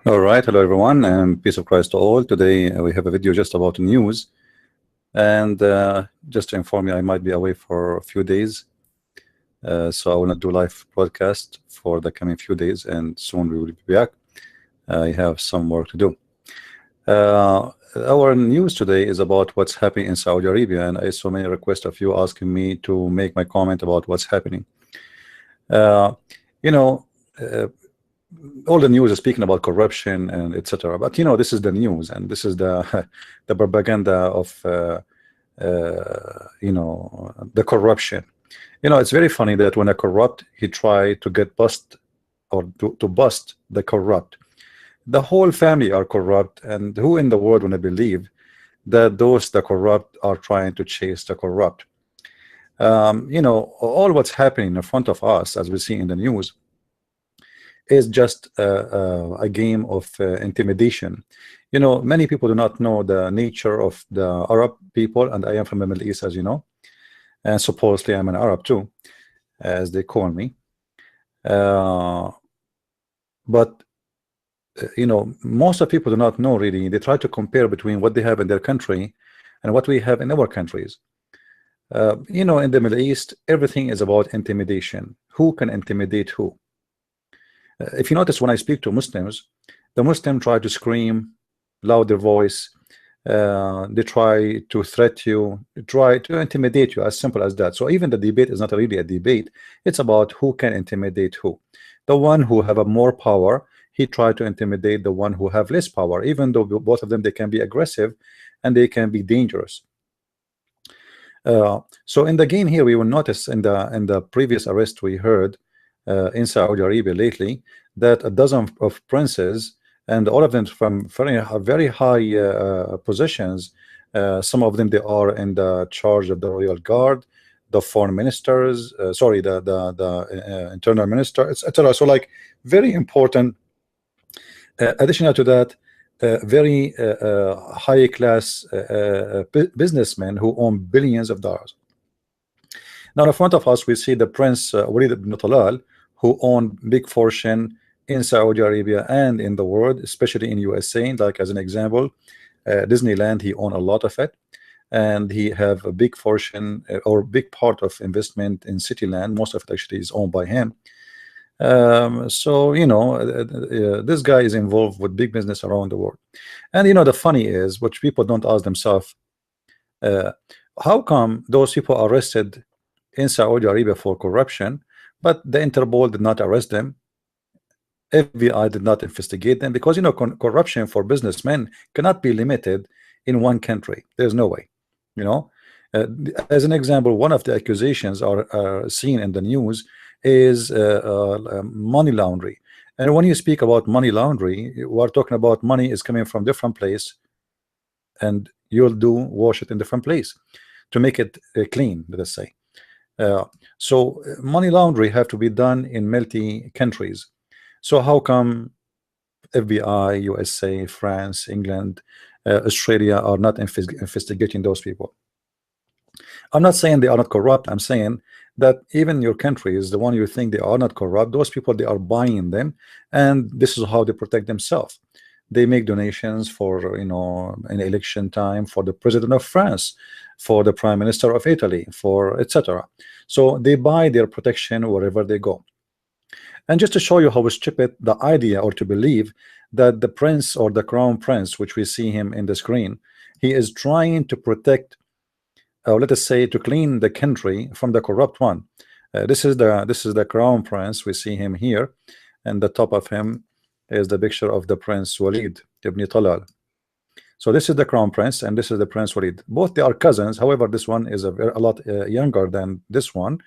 All right, hello everyone, and peace of Christ to all. Today we have a video just about news, and just to inform you, I might be away for a few days, so I will not do live broadcast for the coming few days, and soon we will be back. I have some work to do. Our news today is about what's happening in Saudi Arabia, and I saw many requests of you asking me to make my comment about what's happening. Uh, you know. All the news is speaking about corruption and etc. But this is the news, and this is the the propaganda of the corruption. It's very funny that when a corrupt he try to get bust or to bust the corrupt, the whole family are corrupt, and who in the world want to believe that those the corrupt are trying to chase the corrupt? All what's happening in front of us, as we see in the news, is just a game of intimidation. Many people do not know the nature of the Arab people, and I am from the Middle East, as you know, and supposedly I'm an Arab too, as they call me. But most of people do not know really. They try to compare between what they have in their country and what we have in our countries. In the Middle East, everything is about intimidation. Who can intimidate who? If you notice, when I speak to Muslims, the Muslim try to scream loud their voice. They try to threat you, try to intimidate you, as simple as that. So even the debate is not really a debate. It's about who can intimidate who. The one who have a more power, he try to intimidate the one who have less power, even though both of them, they can be aggressive and they can be dangerous. So in the game here, we will notice in the previous arrest we heard in Saudi Arabia lately, that a dozen of princes, and all of them from very high positions. Some of them, they are in the charge of the royal guard, the foreign ministers, the internal minister, etc. So like very important. Additional to that, very high class businessmen who own billions of dollars. Now in front of us we see the Prince Walid ibn Talal, who own big fortune in Saudi Arabia and in the world, especially in USA. Like as an example, Disneyland, he own a lot of it, and he have a big fortune or big part of investment in Cityland. Most of it actually is owned by him. So this guy is involved with big business around the world. And the funny is, which people don't ask themselves, how come those people arrested in Saudi Arabia for corruption, but the Interpol did not arrest them, FBI did not investigate them? Because corruption for businessmen cannot be limited in one country. There's no way. As an example, one of the accusations are seen in the news is money laundering. And when you speak about money laundering, we are talking about money is coming from different place, and you'll wash it in different place to make it clean, let us say. So money laundering have to be done in multi countries. So how come FBI, USA, France, England, Australia are not investigating those people? I'm not saying they are not corrupt. I'm saying that even your country is the one you think they are not corrupt. Those people, they are buying them, and this is how they protect themselves. They make donations for in election time, for the president of France, for the prime minister of Italy, for etc. So they buy their protection wherever they go. And just to show you how stupid the idea, or to believe that the prince or the crown prince, which we see him in the screen, he is trying to protect, let us say, to clean the country from the corrupt one. This is the crown prince. We see him here, and the top of him is the picture of the Prince Walid ibn Talal. So this is the crown prince, and this is the Prince Walid. Both they are cousins. However, this one is a lot younger than this one,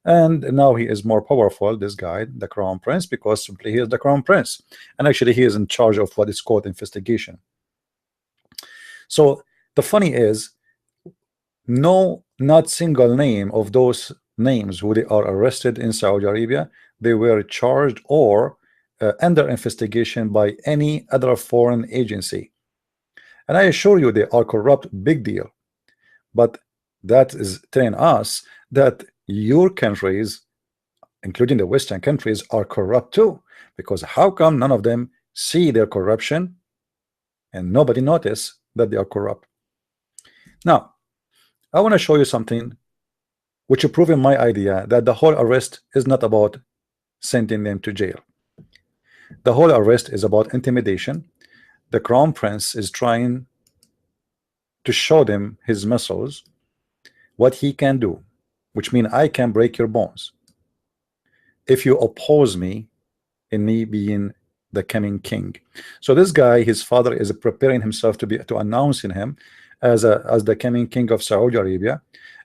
and now he is more powerful, this guy, the crown prince, because simply he is the crown prince, and actually he is in charge of what is called investigation. So the funny is, not single name of those names who they are arrested in Saudi Arabia, they were charged or under investigation by any other foreign agency. And I assure you, they are corrupt, big deal. But that is telling us that your countries, including the Western countries, are corrupt too. Because how come none of them see their corruption, and nobody notice that they are corrupt. Now, I want to show you something which is proving my idea that the whole arrest is not about sending them to jail. The whole arrest is about intimidation. The crown prince is trying to show them his muscles, what he can do, which means I can break your bones if you oppose me in me being the coming king. So this guy, his father, is preparing himself to announcing him as the coming king of Saudi Arabia.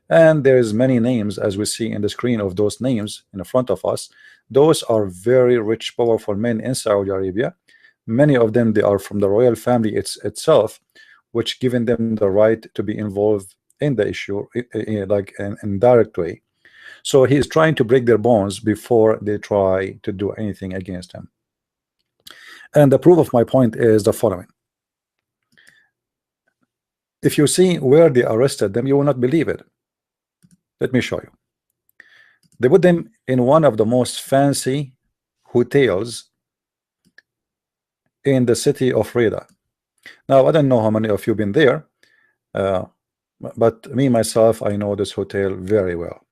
And there is many names, as we see in the screen of those names in front of us. Those are very rich, powerful men in Saudi Arabia. Many of them, they are from the royal family itself, which giving them the right to be involved in the issue, like in direct way. So he is trying to break their bones before they try to do anything against him. And the proof of my point is the following. If you see where they arrested them, you will not believe it. Let me show you. They put them in one of the most fancy hotels in the city of Riyadh. Now, I don't know how many of you been there, but me myself, I know this hotel very well.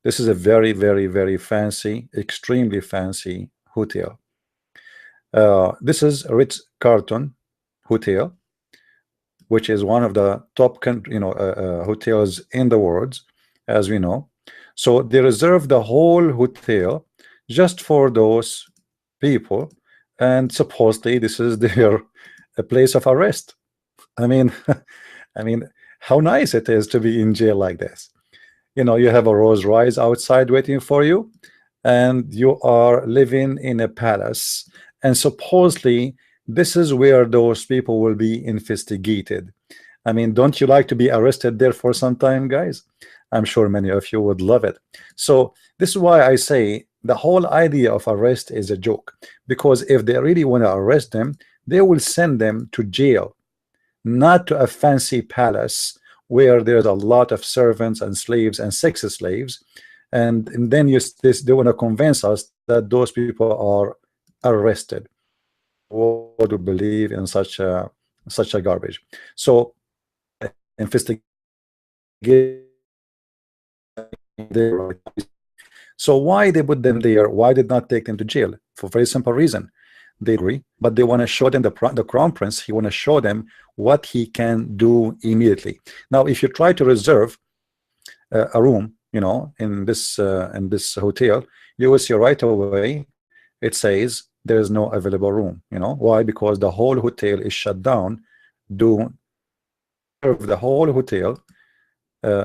This is a very, very, very fancy, extremely fancy hotel. This is Ritz-Carlton Hotel, which is one of the top hotels in the world, as we know. So they reserve the whole hotel just for those people, and supposedly this is their a place of arrest. I mean, I mean, how nice it is to be in jail like this. You know, you have a Rolls Royce outside waiting for you, and you are living in a palace, and supposedly this is where those people will be investigated. I mean, don't you like to be arrested there for some time, guys? I'm sure many of you would love it. So this is why I say the whole idea of arrest is a joke, because if they really want to arrest them, they will send them to jail, not to a fancy palace where there's a lot of servants and slaves and sex slaves, and then they want to convince us that those people are arrested. What to believe in such a garbage? So investigate. So why they put them there? Why did not take them to jail? For a very simple reason. They agree, but they want to show them the crown prince. He want to show them what he can do immediately. Now, if you try to reserve a room, you know, in this hotel, you will see right away it says there is no available room. You know why? Because the whole hotel is shut down. Do the whole hotel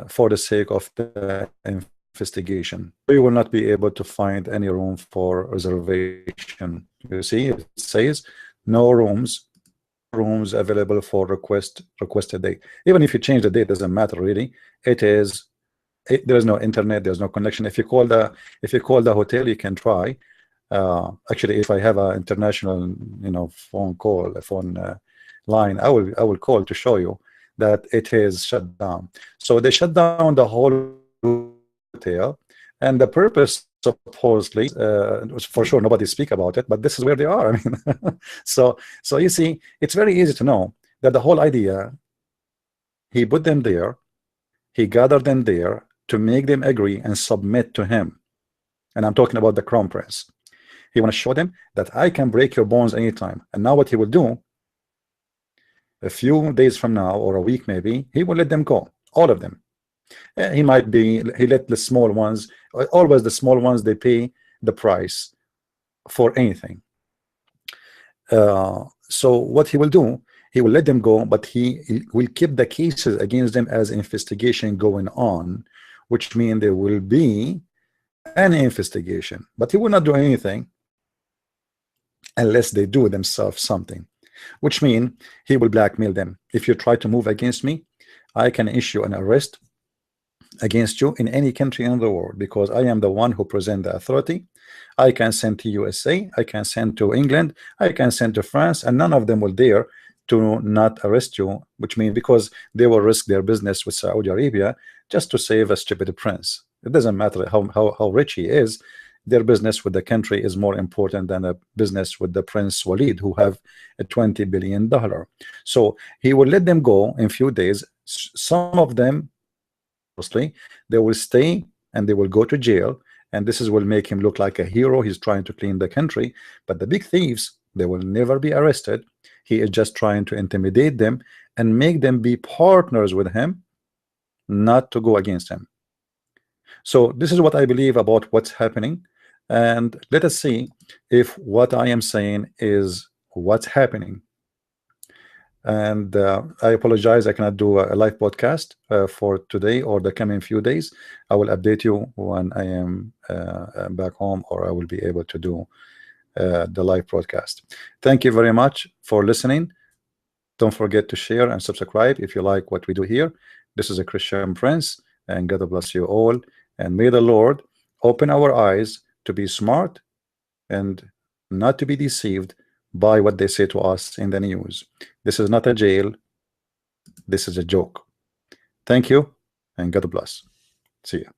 for the sake of the investigation. We will not be able to find any room for reservation. You see, it says no rooms available for requested date. Even if you change the date, doesn't matter really. There's no internet, there's no connection. If you call the hotel, you can try. Actually, if I have an international phone line, I will call to show you that it is shut down. So they shut down the whole hotel, and the purpose supposedly for sure nobody speak about it, but this is where they are. I mean, so you see, it's very easy to know that the whole idea, he put them there, he gathered them there to make them agree and submit to him. And I'm talking about the crown prince. He want to show them that I can break your bones anytime. And now what he will do, a few days from now or a week maybe, he will let them go, all of them. He let the small ones, always the small ones, they pay the price for anything. So what he will do, he will let them go, but he will keep the cases against them as investigation going on, which means there will be an investigation, but he will not do anything unless they do themselves something, which means he will blackmail them. If you try to move against me, I can issue an arrest against you in any country in the world, because I am the one who present the authority. I can send to USA, I can send to England, I can send to France, and none of them will dare to not arrest you, which means because they will risk their business with Saudi Arabia just to save a stupid prince. It doesn't matter how rich he is. their business with the country is more important than a business with the Prince Walid, who have a $20 billion. So he will let them go in few days. Some of them, mostly, they will stay and they will go to jail, and this is will make him look like a hero. He's trying to clean the country. But the big thieves, they will never be arrested. He is just trying to intimidate them and make them be partners with him, not to go against him. So this is what I believe about what's happening, and let us see if what I am saying is what's happening. And I apologize, I cannot do a live podcast for today or the coming few days. I will update you when I am back home, or I will be able to do the live broadcast. Thank you very much for listening. Don't forget to share and subscribe if you like what we do here. This is a Christian Prince, and God bless you all, and may the Lord open our eyes to be smart and not to be deceived by what they say to us in the news. This is not a jail. This is a joke. Thank you, and God bless. See you.